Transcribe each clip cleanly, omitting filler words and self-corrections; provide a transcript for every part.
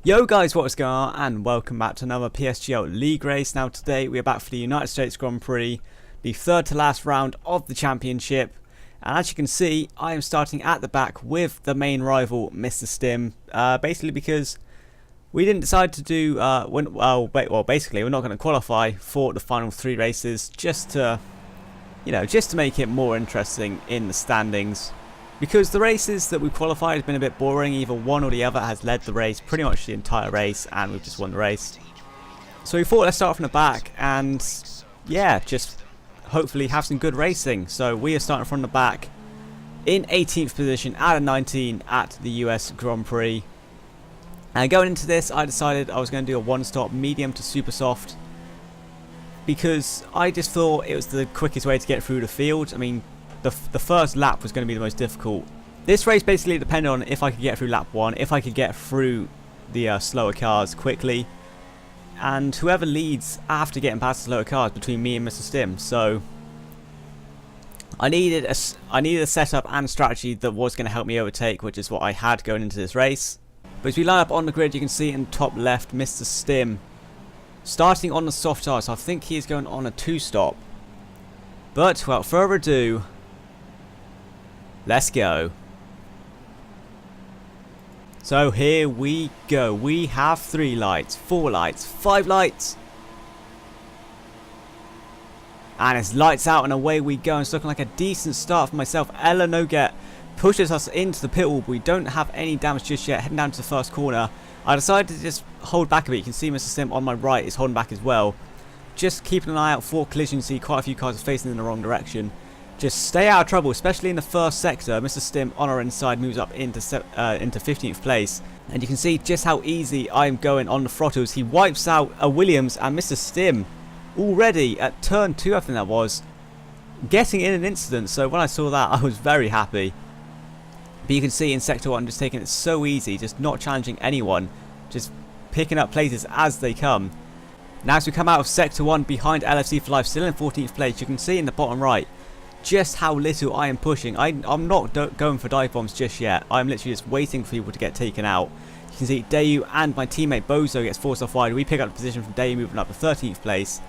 Yo guys, what's going on, and welcome back to another Psgl League race. Now today we are back for the United States Grand Prix, the third to last round of the championship. And as you can see, I am starting at the back with the main rival, Mr. Stim. Basically because we didn't decide to do, basically we're not going to qualify for the final three races just to make it more interesting in the standings. Because the races that we qualified has been a bit boring, either one or the other has led the race pretty much the entire race and we've just won the race. So we thought let's start from the back and yeah, just hopefully have some good racing. So we are starting from the back in 18th position out of 19 at the US Grand Prix. And going into this I decided I was going to do a one stop medium to super soft because I just thought it was the quickest way to get through the field. I mean, the first lap was going to be the most difficult. This race basically depended on if I could get through lap 1, if I could get through the slower cars quickly, and whoever leads after getting past the slower cars between me and Mr. Stim. So I needed a setup and strategy that was going to help me overtake, which is what I had going into this race. But as we line up on the grid, you can see in the top left Mr. Stim starting on the soft tires. So I think he is going on a 2-stop. But without further ado, let's go. So here we go. We have 3 lights, 4 lights, 5 lights. And it's lights out and away we go. It's looking like a decent start for myself. Ella Noget pushes us into the pit wall, but we don't have any damage just yet. Heading down to the first corner. I decided to just hold back a bit. You can see Mr. Stim on my right is holding back as well. Just keeping an eye out for collisions. See quite a few cars are facing in the wrong direction. Just stay out of trouble, especially in the first sector. Mr. Stim on our inside moves up into 15th place. And you can see just how easy I'm going on the throttles. He wipes out a Williams, and Mr. Stim already at turn 2, I think that was, getting in an incident. So when I saw that, I was very happy. But you can see in sector 1 just taking it so easy, just not challenging anyone, just picking up places as they come. Now as we come out of sector 1 behind LFC for Life, still in 14th place, you can see in the bottom right just how little I am pushing. I'm not going for dive bombs just yet. I'm literally just waiting for people to get taken out. You can see Dayu and my teammate Bozo gets forced off wide. We pick up the position from Dayu, moving up to 13th place.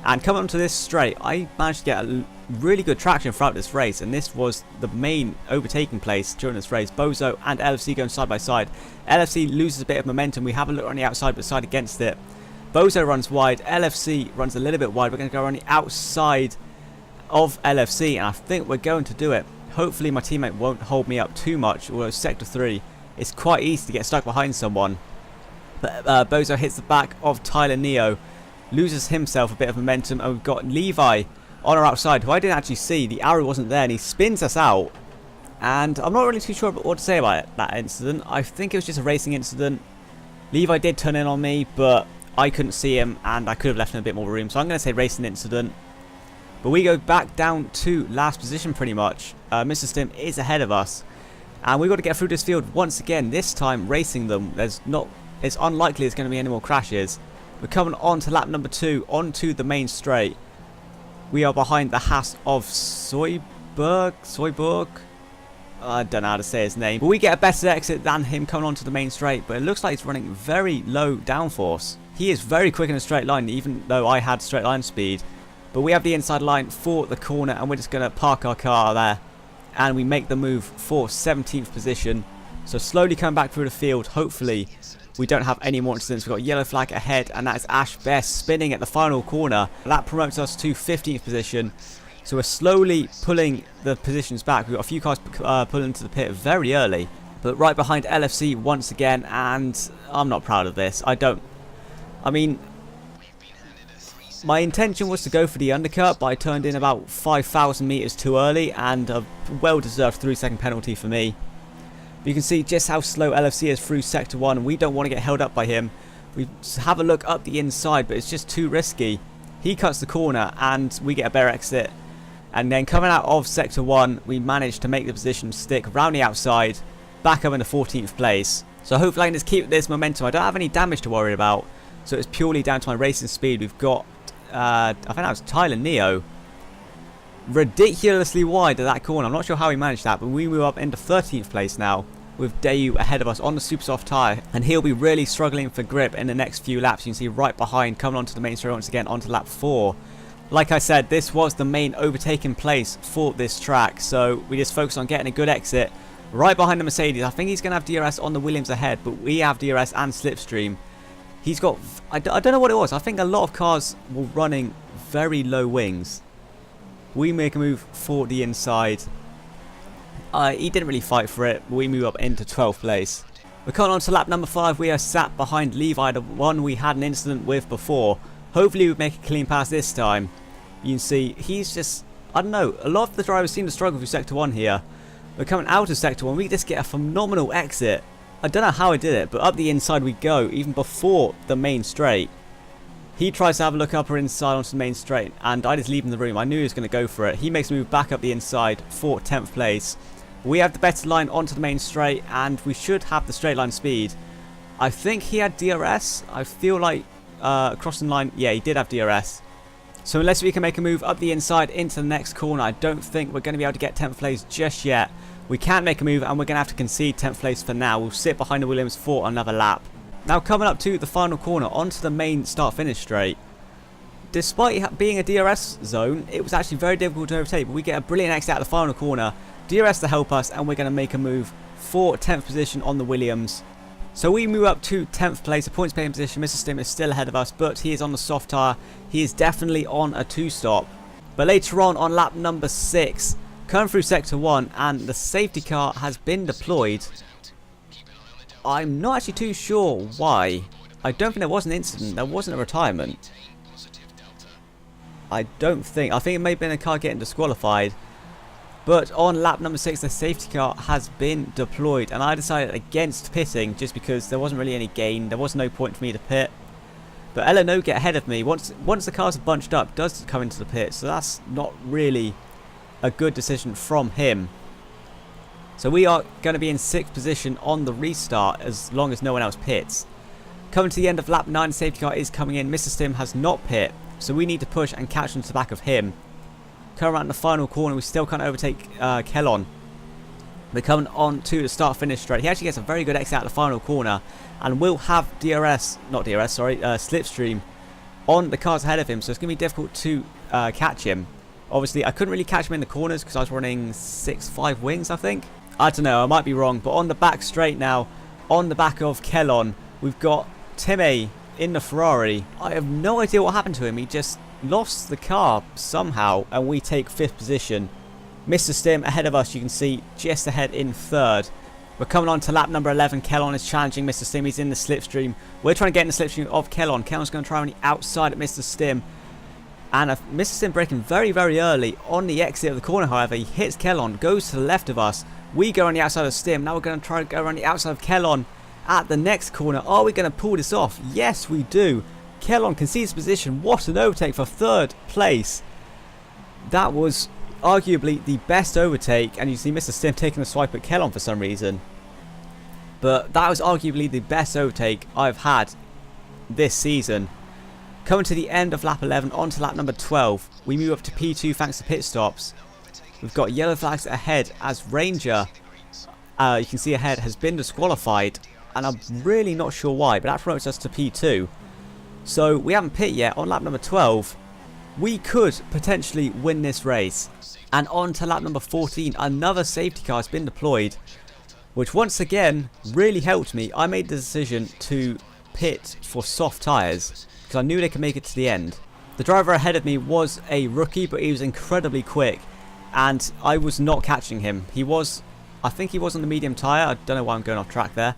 And coming onto this straight, I managed to get a really good traction throughout this race, and this was the main overtaking place during this race. Bozo and LFC going side by side. LFC loses a bit of momentum. We have a look on the outside, but side against it. Bozo runs wide. LFC runs a little bit wide. We're going to go on the outside of LFC, and I think we're going to do it. Hopefully my teammate won't hold me up too much, although sector 3 it's quite easy to get stuck behind someone. But Bozo hits the back of Tyler Neo, loses himself a bit of momentum, and we've got Levi on our outside, who I didn't actually see. The arrow wasn't there, and he spins us out. And I'm not really too sure what to say about that incident. I think it was just a racing incident. Levi did turn in on me, but I couldn't see him, and I could have left him a bit more room. So I'm going to say racing incident. But we go back down to last position pretty much. Mr. Stim is ahead of us. And we've got to get through this field once again, this time racing them. It's unlikely there's going to be any more crashes. We're coming on to lap number 2, onto the main straight. We are behind the Haas of Soyburg. I don't know how to say his name. But we get a better exit than him coming onto the main straight. But it looks like he's running very low downforce. He is very quick in a straight line, even though I had straight line speed. But we have the inside line for the corner, and we're just going to park our car there. And we make the move for 17th position. So slowly coming back through the field. Hopefully we don't have any more incidents. We've got yellow flag ahead, and that is Ash Best spinning at the final corner. That promotes us to 15th position. So we're slowly pulling the positions back. We've got a few cars pulling into the pit very early. But right behind LFC once again, and I'm not proud of this. My intention was to go for the undercut, but I turned in about 5,000 meters too early, and a well-deserved 3-second penalty for me. But you can see just how slow LFC is through sector 1, and we don't want to get held up by him. We have a look up the inside, but it's just too risky. He cuts the corner, and we get a better exit. And then coming out of sector 1, we managed to make the position stick round the outside, back up into 14th place. So hopefully I can just keep this momentum. I don't have any damage to worry about, so it's purely down to my racing speed. We've got I think that was Tyler Neo ridiculously wide at that corner. I'm not sure how he managed that, but we move up into 13th place now. with Dayu ahead of us on the super soft tyre, and he'll be really struggling for grip in the next few laps. You can see right behind, coming onto the main straight once again onto lap 4. Like I said, this was the main overtaking place for this track, so we just focused on getting a good exit right behind the Mercedes. I think he's going to have DRS on the Williams ahead, but we have DRS and slipstream. He's got, I don't know what it was, I think a lot of cars were running very low wings. We make a move for the inside. He didn't really fight for it, but we move up into 12th place. We're coming on to lap number 5. We are sat behind Levi, the one we had an incident with before. Hopefully we make a clean pass this time. You can see he's just, I don't know, a lot of the drivers seem to struggle through sector 1 here. We're coming out of sector 1, we just get a phenomenal exit. I don't know how I did it, but up the inside we go, even before the main straight. He tries to have a look up or inside onto the main straight, and I just leave him the room. I knew he was going to go for it. He makes a move back up the inside for 10th place. We have the better line onto the main straight, and we should have the straight line speed. I think he had DRS. I feel like crossing line, yeah, he did have DRS. So unless we can make a move up the inside into the next corner, I don't think we're going to be able to get 10th place just yet. We can't make a move, and we're going to have to concede 10th place for now. We'll sit behind the Williams for another lap. Now coming up to the final corner, onto the main start-finish straight. Despite being a DRS zone, it was actually very difficult to overtake, but we get a brilliant exit out of the final corner. DRS to help us, and we're going to make a move for 10th position on the Williams. So we move up to 10th place, a points paying position. Mr. Stim is still ahead of us, but he is on the soft tyre. He is definitely on a 2-stop. But later on lap number 6, coming through sector 1, and the safety car has been deployed. I'm not actually too sure why. I don't think there was an incident. There wasn't a retirement. I think it may have been a car getting disqualified. But on lap number 6, the safety car has been deployed, and I decided against pitting just because there wasn't really any gain. There was no point for me to pit. But Ella get ahead of me. Once the cars are bunched up, does come into the pit, so that's not really a good decision from him. So we are going to be in 6th position on the restart as long as no one else pits. Coming to the end of lap 9, the safety car is coming in. Mr. Stim has not pit, so we need to push and catch into the back of him. Come around the final corner, we still can't overtake Kellon. We're coming on to the start-finish straight. He actually gets a very good exit out of the final corner, and will have slipstream on the cars ahead of him, so it's going to be difficult to catch him. Obviously, I couldn't really catch him in the corners because I was running 6.5 wings, I think. I don't know, I might be wrong, but on the back straight now, on the back of Kellon, we've got Timmy in the Ferrari. I have no idea what happened to him. He just lost the car somehow, and we take 5th position. Mr. Stim ahead of us, you can see, just ahead in 3rd. We're coming on to lap number 11. Kellon is challenging Mr. Stim. He's in the slipstream. We're trying to get in the slipstream of Kellon. Kellon's going to try on the outside at Mr. Stim. And Mr. Stim braking very, very early on the exit of the corner, however. He hits Kellon, goes to the left of us. We go on the outside of Stim. Now we're going to try to go around the outside of Kellon at the next corner. Are we going to pull this off? Yes, we do. Kellon concedes position. What an overtake for 3rd place. That was arguably the best overtake, and you see Mr. Stim taking a swipe at Kellon for some reason. But that was arguably the best overtake I've had this season. Coming to the end of lap 11, on to lap number 12. We move up to P2 thanks to pit stops. We've got yellow flags ahead as Ranger, you can see ahead, has been disqualified. And I'm really not sure why, but that promotes us to P2. So we haven't pit yet on lap number 12. We could potentially win this race. And on to lap number 14, another safety car has been deployed, which once again really helped me. I made the decision to pit for soft tyres because I knew they could make it to the end. The driver ahead of me was a rookie, but he was incredibly quick, and I was not catching him. I think he was on the medium tyre. I don't know why I'm going off track there.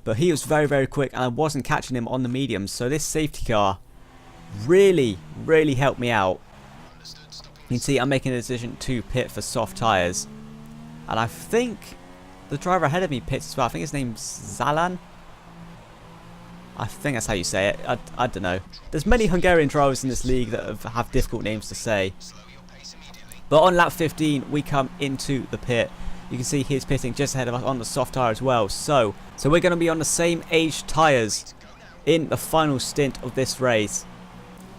But he was very, very quick, and I wasn't catching him on the mediums. So this safety car really, really helped me out. You can see I'm making a decision to pit for soft tyres. And I think the driver ahead of me pits as well. I think his name's Zalan. I think that's how you say it. I don't know. There's many Hungarian drivers in this league that have difficult names to say. But on lap 15, we come into the pit. You can see he's pitting just ahead of us on the soft tyre as well. So we're going to be on the same age tyres in the final stint of this race.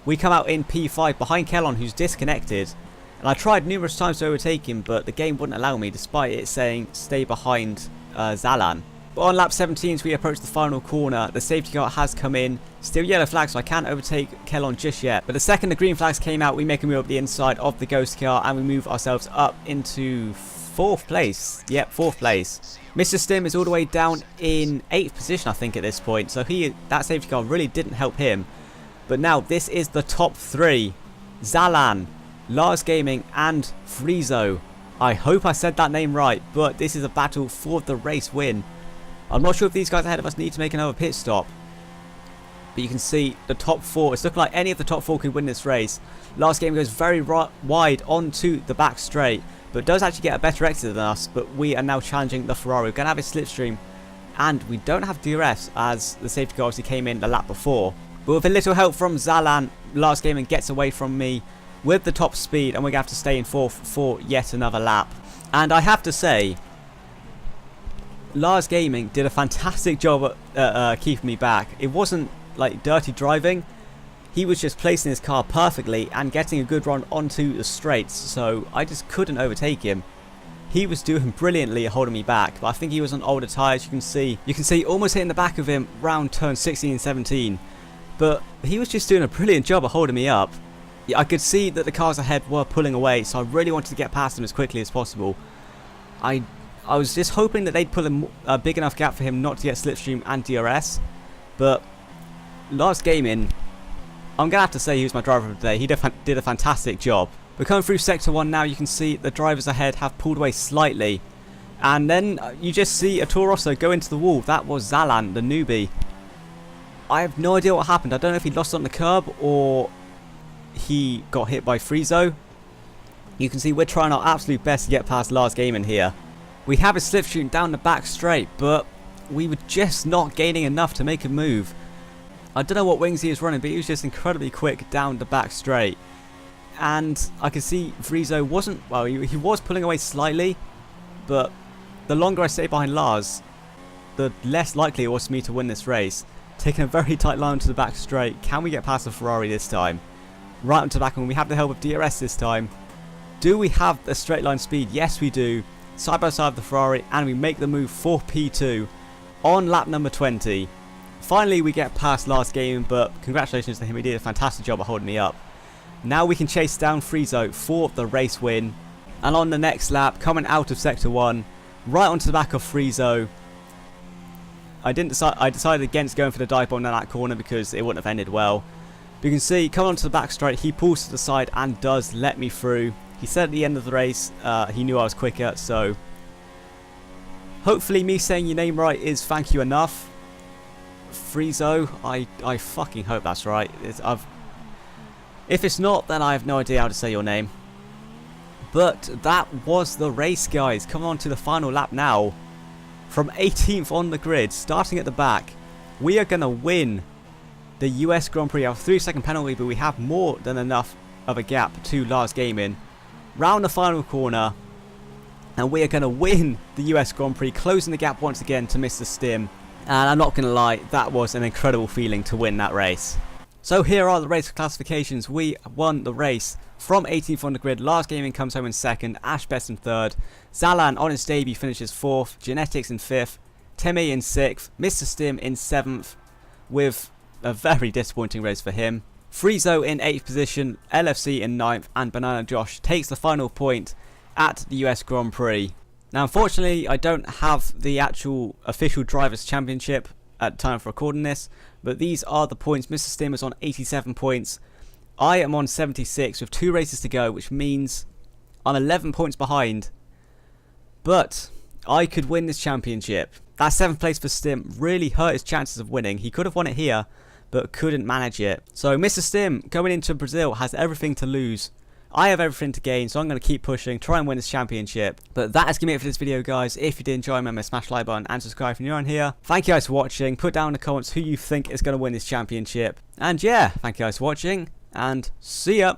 We come out in P5 behind Kellon, who's disconnected. And I tried numerous times to overtake him, but the game wouldn't allow me, despite it saying stay behind Zalan. But on lap 17, as we approach the final corner, the safety car has come in. Still yellow flag, so I can't overtake Kellon just yet. But the second the green flags came out, we make a move up the inside of the ghost car and we move ourselves up into 4th place. Yep, 4th place. Mr. Stim is all the way down in 8th position, I think, at this point. So that safety car really didn't help him. But now this is the top 3. Zalan, Lars Gaming and Friezo. I hope I said that name right, but this is a battle for the race win. I'm not sure if these guys ahead of us need to make another pit stop. But you can see the top 4. It's looking like any of the top 4 could win this race. Lars Gaming goes very wide onto the back straight, but does actually get a better exit than us. But we are now challenging the Ferrari. We're going to have a slipstream, and we don't have DRS as the safety car obviously came in the lap before. But with a little help from Zalan, Lars Gaming gets away from me with the top speed, and we're going to have to stay in 4th for yet another lap. And I have to say, Lars Gaming did a fantastic job at keeping me back. It wasn't like dirty driving. He was just placing his car perfectly and getting a good run onto the straights, so I just couldn't overtake him. He was doing brilliantly at holding me back, but I think he was on older tyres. You can see almost hitting the back of him round turn 16 and 17. But he was just doing a brilliant job at holding me up. I could see that the cars ahead were pulling away, so I really wanted to get past them as quickly as possible. I was just hoping that they'd pull a big enough gap for him not to get slipstream and DRS. But Lars Gaming, I'm going to have to say he was my driver of the day. He did a fantastic job. We're coming through Sector 1 now. You can see the drivers ahead have pulled away slightly. And then you just see a Toro Rosso go into the wall. That was Zalan, the newbie. I have no idea what happened. I don't know if he lost on the curb or he got hit by Friezo. You can see we're trying our absolute best to get past Lars Gaming here. We have a slipstream down the back straight, but we were just not gaining enough to make a move. I don't know what wings he was running, but he was just incredibly quick down the back straight. And I could see Friezo wasn't, well, he was pulling away slightly, but the longer I stay behind Lars, the less likely it was for me to win this race. Taking a very tight line to the back straight. Can we get past the Ferrari this time? Right onto the back, and we have the help of DRS this time. Do we have a straight line speed? Yes, we do. Side by side of the Ferrari, and we make the move for P2 on lap number 20. Finally, we get past Lars Gaming, but congratulations to him. He did a fantastic job at holding me up. Now we can chase down Friezo for the race win. And on the next lap, coming out of Sector 1, right onto the back of Friezo. I decided against going for the dive bomb in that corner because it wouldn't have ended well. But you can see, coming onto the back straight, he pulls to the side and does let me through. He said at the end of the race, he knew I was quicker, so hopefully me saying your name right is thank you enough. Friezo, I fucking hope that's right. If it's not, then I have no idea how to say your name. But that was the race, guys. Coming on to the final lap now. From 18th on the grid, starting at the back, we are going to win the US Grand Prix. Our 3-second penalty, but we have more than enough of a gap to Lars Gaming. Round the final corner, and we are going to win the US Grand Prix, closing the gap once again to Mr. Stim. And I'm not going to lie, that was an incredible feeling to win that race. So here are the race classifications. We won the race from 18th on the grid. Lars Gaming comes home in 2nd, Ash Best in 3rd, Zalan on his debut finishes 4th, Genetics in 5th, Temi in 6th, Mr. Stim in 7th, with a very disappointing race for him. Friezo in 8th position, LFC in 9th, and Banana Josh takes the final point at the US Grand Prix. Now unfortunately I don't have the actual official Drivers' Championship at the time for recording this, but these are the points. Mr. Stim is on 87 points. I am on 76 with 2 races to go, which means I'm 11 points behind. But I could win this championship. That 7th place for Stim really hurt his chances of winning. He could have won it here, but couldn't manage it. So Mr. Stim, going into Brazil, has everything to lose. I have everything to gain, so I'm going to keep pushing, try and win this championship. But that is going to be it for this video, guys. If you did enjoy, remember to smash the like button and subscribe if you're new on here. Thank you guys for watching. Put down in the comments who you think is going to win this championship. And yeah, thank you guys for watching, and see ya.